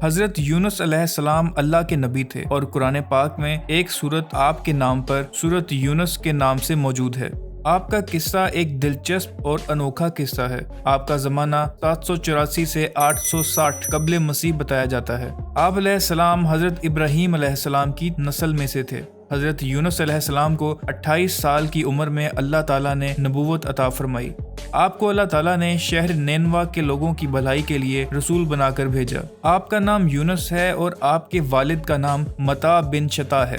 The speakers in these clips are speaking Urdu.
حضرت یونس علیہ السلام اللہ کے نبی تھے اور قرآن پاک میں ایک سورت آپ کے نام پر سورت یونس کے نام سے موجود ہے۔ آپ کا قصہ ایک دلچسپ اور انوکھا قصہ ہے۔ آپ کا زمانہ 784 سے 860 قبل مسیح بتایا جاتا ہے۔ آپ علیہ السلام حضرت ابراہیم علیہ السلام کی نسل میں سے تھے۔ حضرت یونس علیہ السلام کو 28 سال کی عمر میں اللہ تعالیٰ نے نبوت عطا فرمائی۔ آپ کو اللہ تعالیٰ نے شہر نینوا کے لوگوں کی بھلائی کے لیے رسول بنا کر بھیجا۔ آپ کا نام یونس ہے اور آپ کے والد کا نام متا بن شتا ہے۔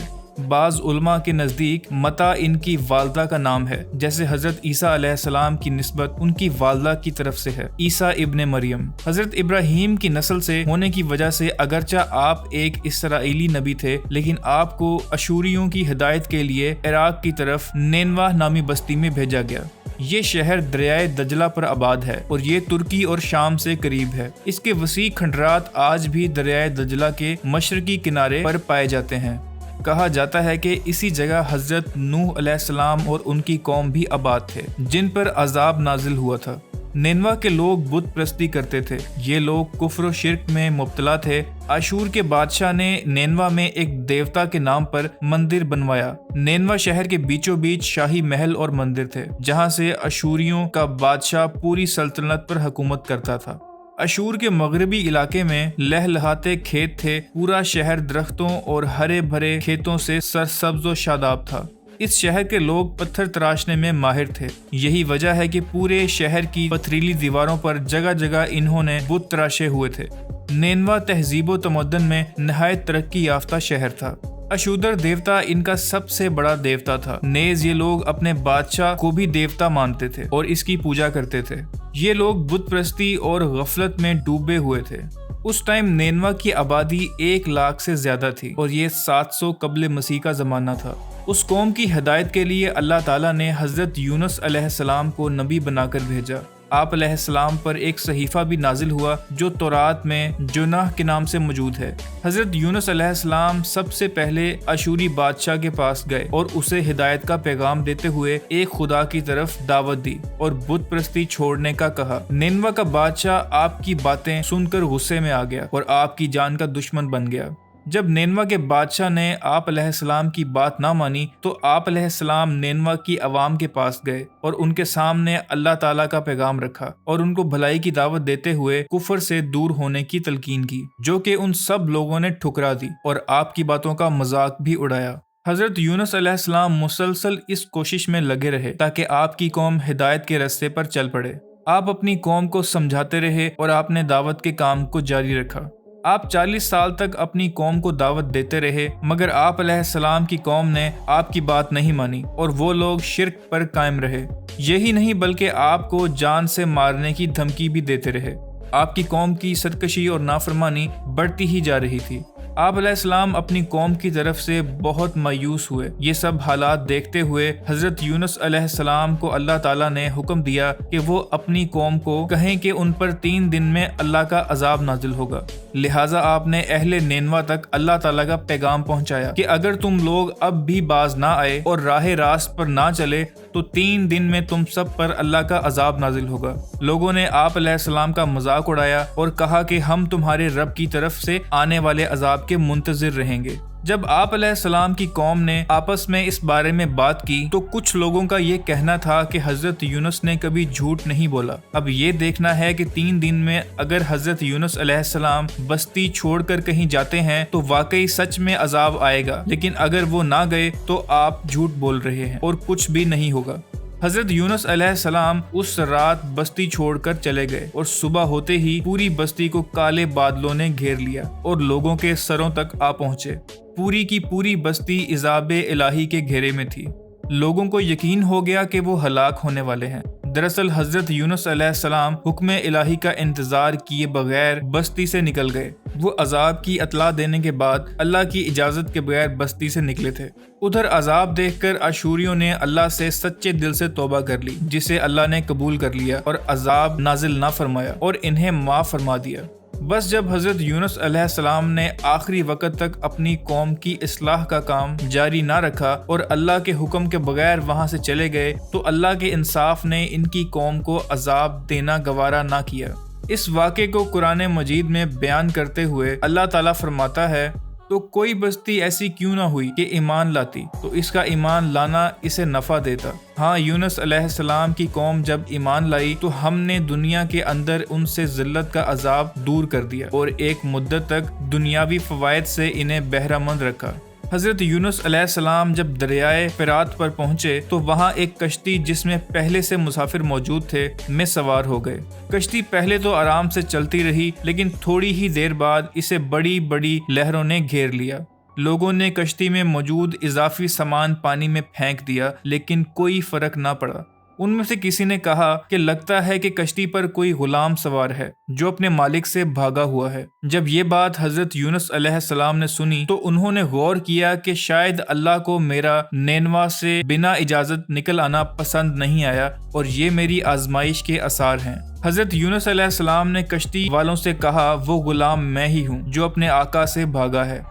بعض علماء کے نزدیک متا ان کی والدہ کا نام ہے، جیسے حضرت عیسیٰ علیہ السلام کی نسبت ان کی والدہ کی طرف سے ہے، عیسیٰ ابن مریم۔ حضرت ابراہیم کی نسل سے ہونے کی وجہ سے اگرچہ آپ ایک اسرائیلی نبی تھے، لیکن آپ کو اشوریوں کی ہدایت کے لیے عراق کی طرف نینوا نامی بستی میں بھیجا گیا۔ یہ شہر دریائے دجلہ پر آباد ہے اور یہ ترکی اور شام سے قریب ہے۔ اس کے وسیع کھنڈرات آج بھی دریائے دجلہ کے مشرقی کنارے پر پائے جاتے ہیں۔ کہا جاتا ہے کہ اسی جگہ حضرت نوح علیہ السلام اور ان کی قوم بھی آباد تھے، جن پر عذاب نازل ہوا تھا۔ نینوا کے لوگ بت پرستی کرتے تھے۔ یہ لوگ کفر و شرک میں مبتلا تھے۔ اشور کے بادشاہ نے نینوا میں ایک دیوتا کے نام پر مندر بنوایا۔ نینوا شہر کے بیچوں بیچ شاہی محل اور مندر تھے، جہاں سے اشوریوں کا بادشاہ پوری سلطنت پر حکومت کرتا تھا۔ اشور کے مغربی علاقے میں لہلہاتے کھیت تھے۔ پورا شہر درختوں اور ہرے بھرے کھیتوں سے سرسبز و شاداب تھا۔ اس شہر کے لوگ پتھر تراشنے میں ماہر تھے۔ یہی وجہ ہے کہ پورے شہر کی پتھریلی دیواروں پر جگہ جگہ انہوں نے بت تراشے ہوئے تھے۔ نینوا تہذیب و تمدن میں نہایت ترقی یافتہ شہر تھا۔ اشودر دیوتا ان کا سب سے بڑا دیوتا تھا۔ نیز یہ لوگ اپنے بادشاہ کو بھی دیوتا مانتے تھے اور اس کی پوجا کرتے تھے۔ یہ لوگ بت پرستی اور غفلت میں ڈوبے ہوئے تھے۔ اس ٹائم نینوا کی آبادی 1 لاکھ سے زیادہ تھی اور یہ 700 قبل مسیح کا زمانہ تھا۔ اس قوم کی ہدایت کے لیے اللہ تعالیٰ نے حضرت یونس علیہ السلام کو نبی بنا کر بھیجا۔ آپ علیہ السلام پر ایک صحیفہ بھی نازل ہوا جو تورات میں جوناہ کے نام سے موجود ہے۔ حضرت یونس علیہ السلام سب سے پہلے اشوری بادشاہ کے پاس گئے اور اسے ہدایت کا پیغام دیتے ہوئے ایک خدا کی طرف دعوت دی اور بت پرستی چھوڑنے کا کہا۔ نینوا کا بادشاہ آپ کی باتیں سن کر غصے میں آ گیا اور آپ کی جان کا دشمن بن گیا۔ جب نینوا کے بادشاہ نے آپ علیہ السلام کی بات نہ مانی تو آپ علیہ السلام نینوا کی عوام کے پاس گئے اور ان کے سامنے اللہ تعالیٰ کا پیغام رکھا اور ان کو بھلائی کی دعوت دیتے ہوئے کفر سے دور ہونے کی تلقین کی، جو کہ ان سب لوگوں نے ٹھکرا دی اور آپ کی باتوں کا مذاق بھی اڑایا۔ حضرت یونس علیہ السلام مسلسل اس کوشش میں لگے رہے تاکہ آپ کی قوم ہدایت کے راستے پر چل پڑے۔ آپ اپنی قوم کو سمجھاتے رہے اور آپ نے دعوت کے کام کو جاری رکھا۔ آپ 40 سال تک اپنی قوم کو دعوت دیتے رہے، مگر آپ علیہ السلام کی قوم نے آپ کی بات نہیں مانی اور وہ لوگ شرک پر قائم رہے۔ یہی نہیں بلکہ آپ کو جان سے مارنے کی دھمکی بھی دیتے رہے۔ آپ کی قوم کی سرکشی اور نافرمانی بڑھتی ہی جا رہی تھی۔ آپ علیہ السلام اپنی قوم کی طرف سے بہت مایوس ہوئے۔ یہ سب حالات دیکھتے ہوئے حضرت یونس علیہ السلام کو اللہ تعالیٰ نے حکم دیا کہ وہ اپنی قوم کو کہیں کہ ان پر 3 دن میں اللہ کا عذاب نازل ہوگا۔ لہٰذا آپ نے اہل نینوا تک اللہ تعالیٰ کا پیغام پہنچایا کہ اگر تم لوگ اب بھی باز نہ آئے اور راہ راست پر نہ چلے تو 3 دن میں تم سب پر اللہ کا عذاب نازل ہوگا۔ لوگوں نے آپ علیہ السلام کا مذاق اڑایا اور کہا کہ ہم تمہارے رب کی طرف سے آنے والے عذاب کے منتظر رہیں گے۔ جب آپ علیہ السلام کی قوم نے آپس میں اس بارے میں بات کی تو کچھ لوگوں کا یہ کہنا تھا کہ حضرت یونس نے کبھی جھوٹ نہیں بولا۔ اب یہ دیکھنا ہے کہ 3 دن میں اگر حضرت یونس علیہ السلام بستی چھوڑ کر کہیں جاتے ہیں تو واقعی سچ میں عذاب آئے گا، لیکن اگر وہ نہ گئے تو آپ جھوٹ بول رہے ہیں اور کچھ بھی نہیں ہوگا۔ حضرت یونس علیہ السلام اس رات بستی چھوڑ کر چلے گئے اور صبح ہوتے ہی پوری بستی کو کالے بادلوں نے گھیر لیا اور لوگوں کے سروں تک آ پہنچے۔ پوری کی پوری بستی عذاب الہی کے گھیرے میں تھی۔ لوگوں کو یقین ہو گیا کہ وہ ہلاک ہونے والے ہیں۔ دراصل حضرت یونس علیہ السلام حکم الہی کا انتظار کیے بغیر بستی سے نکل گئے۔ وہ عذاب کی اطلاع دینے کے بعد اللہ کی اجازت کے بغیر بستی سے نکلے تھے۔ ادھر عذاب دیکھ کر اشوریوں نے اللہ سے سچے دل سے توبہ کر لی، جسے اللہ نے قبول کر لیا اور عذاب نازل نہ فرمایا اور انہیں معاف فرما دیا۔ بس جب حضرت یونس علیہ السلام نے آخری وقت تک اپنی قوم کی اصلاح کا کام جاری نہ رکھا اور اللہ کے حکم کے بغیر وہاں سے چلے گئے تو اللہ کے انصاف نے ان کی قوم کو عذاب دینا گوارا نہ کیا۔ اس واقعے کو قرآن مجید میں بیان کرتے ہوئے اللہ تعالیٰ فرماتا ہے تو کوئی بستی ایسی کیوں نہ ہوئی کہ ایمان لاتی تو اس کا ایمان لانا اسے نفع دیتا۔ ہاں، یونس علیہ السلام کی قوم جب ایمان لائی تو ہم نے دنیا کے اندر ان سے ذلت کا عذاب دور کر دیا اور ایک مدت تک دنیاوی فوائد سے انہیں بہرہ مند رکھا۔ حضرت یونس علیہ السلام جب دریائے فرات پر پہنچے تو وہاں ایک کشتی جس میں پہلے سے مسافر موجود تھے میں سوار ہو گئے۔ کشتی پہلے تو آرام سے چلتی رہی لیکن تھوڑی ہی دیر بعد اسے بڑی بڑی لہروں نے گھیر لیا۔ لوگوں نے کشتی میں موجود اضافی سامان پانی میں پھینک دیا لیکن کوئی فرق نہ پڑا۔ ان میں سے کسی نے کہا کہ لگتا ہے کہ کشتی پر کوئی غلام سوار ہے جو اپنے مالک سے بھاگا ہوا ہے۔ جب یہ بات حضرت یونس علیہ السلام نے سنی تو انہوں نے غور کیا کہ شاید اللہ کو میرا نینوا سے بنا اجازت نکل آنا پسند نہیں آیا اور یہ میری آزمائش کے آثار ہیں۔ حضرت یونس علیہ السلام نے کشتی والوں سے کہا وہ غلام میں ہی ہوں جو اپنے آقا سے بھاگا ہے۔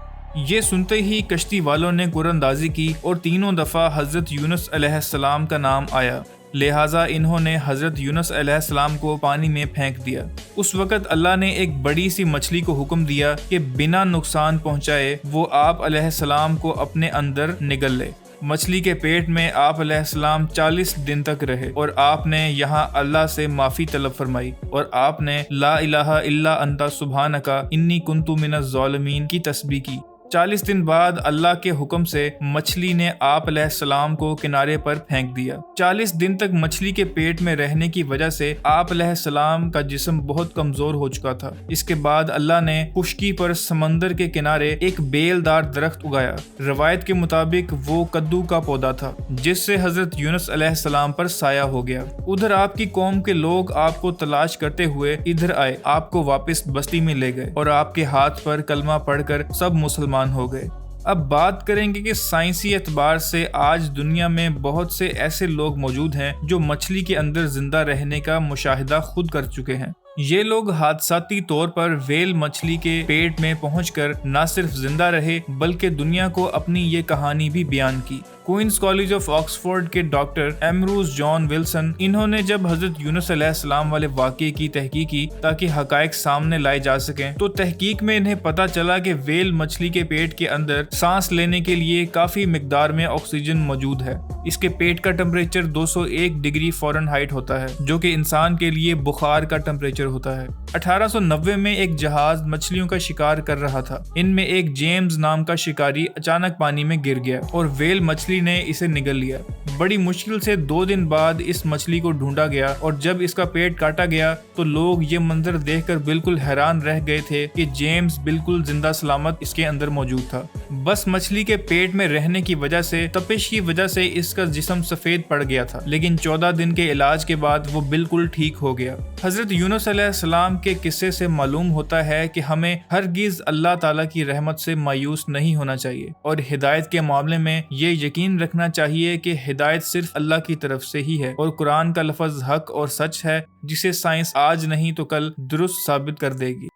یہ سنتے ہی کشتی والوں نے قراندازی کی اور تینوں دفعہ حضرت یونس علیہ السلام کا نام آیا، لہٰذا انہوں نے حضرت یونس علیہ السلام کو پانی میں پھینک دیا۔ اس وقت اللہ نے ایک بڑی سی مچھلی کو حکم دیا کہ بنا نقصان پہنچائے وہ آپ علیہ السلام کو اپنے اندر نگل لے۔ مچھلی کے پیٹ میں آپ علیہ السلام 40 دن تک رہے اور آپ نے یہاں اللہ سے معافی طلب فرمائی اور آپ نے لا الہ الا انت سبحانک انی کنت من الظالمین کی تسبیح کی۔ 40 دن بعد اللہ کے حکم سے مچھلی نے آپ علیہ السلام کو کنارے پر پھینک دیا۔ 40 دن تک مچھلی کے پیٹ میں رہنے کی وجہ سے آپ علیہ السلام کا جسم بہت کمزور ہو چکا تھا۔ اس کے بعد اللہ نے خشکی پر سمندر کے کنارے ایک بیل دار درخت اگایا۔ روایت کے مطابق وہ کدو کا پودا تھا جس سے حضرت یونس علیہ السلام پر سایہ ہو گیا۔ ادھر آپ کی قوم کے لوگ آپ کو تلاش کرتے ہوئے ادھر آئے، آپ کو واپس بستی میں لے گئے اور آپ کے ہاتھ پر کلمہ پڑھ کر سب مسلمان ہو گئے۔ اب بات کریں گے کہ سائنسی اعتبار سے آج دنیا میں بہت سے ایسے لوگ موجود ہیں جو مچھلی کے اندر زندہ رہنے کا مشاہدہ خود کر چکے ہیں۔ یہ لوگ حادثاتی طور پر ویل مچھلی کے پیٹ میں پہنچ کر نہ صرف زندہ رہے بلکہ دنیا کو اپنی یہ کہانی بھی بیان کی۔ کوئنز کالج آف آکسفورڈ کے ڈاکٹر ایمروز جان ولسن انہوں نے جب حضرت یونس علیہ السلام والے واقعے کی تحقیق کی تاکہ حقائق سامنے لائے جا سکیں تو تحقیق میں انہیں پتہ چلا کہ ویل مچھلی کے پیٹ کے اندر سانس لینے کے لیے کافی مقدار میں آکسیجن موجود ہے۔ اس کے پیٹ کا ٹمپریچر 201 ڈگری فارنہائٹ ہوتا ہے جو کہ انسان کے لیے بخار کا ٹمپریچر ہوتا ہے۔ 1890 میں ایک جہاز مچھلیوں کا شکار کر رہا تھا۔ ان میں ایک جیمز نام کا شکاری اچانک پانی میں گر گیا اور ویل مچھلی نے اسے نگل لیا۔ بڑی مشکل سے 2 دن بعد اس مچھلی کو ڈھونڈا گیا اور جب اس کا پیٹ کاٹا گیا تو لوگ یہ منظر دیکھ کر بالکل حیران رہ گئے تھے کہ جیمز بالکل زندہ سلامت اس کے اندر موجود تھا۔ بس مچھلی کے پیٹ میں رہنے کی وجہ سے تپش کی وجہ سے اس کا جسم سفید پڑ گیا تھا لیکن 14 دن کے علاج کے بعد وہ بالکل ٹھیک ہو گیا۔ حضرت یونس علیہ السلام کے قصے سے معلوم ہوتا ہے کہ ہمیں ہرگز اللہ تعالیٰ کی رحمت سے مایوس نہیں ہونا چاہیے اور ہدایت کے معاملے میں یہ یقین رکھنا چاہیے کہ ہدایت صرف اللہ کی طرف سے ہی ہے اور قرآن کا لفظ حق اور سچ ہے جسے سائنس آج نہیں تو کل درست ثابت کر دے گی۔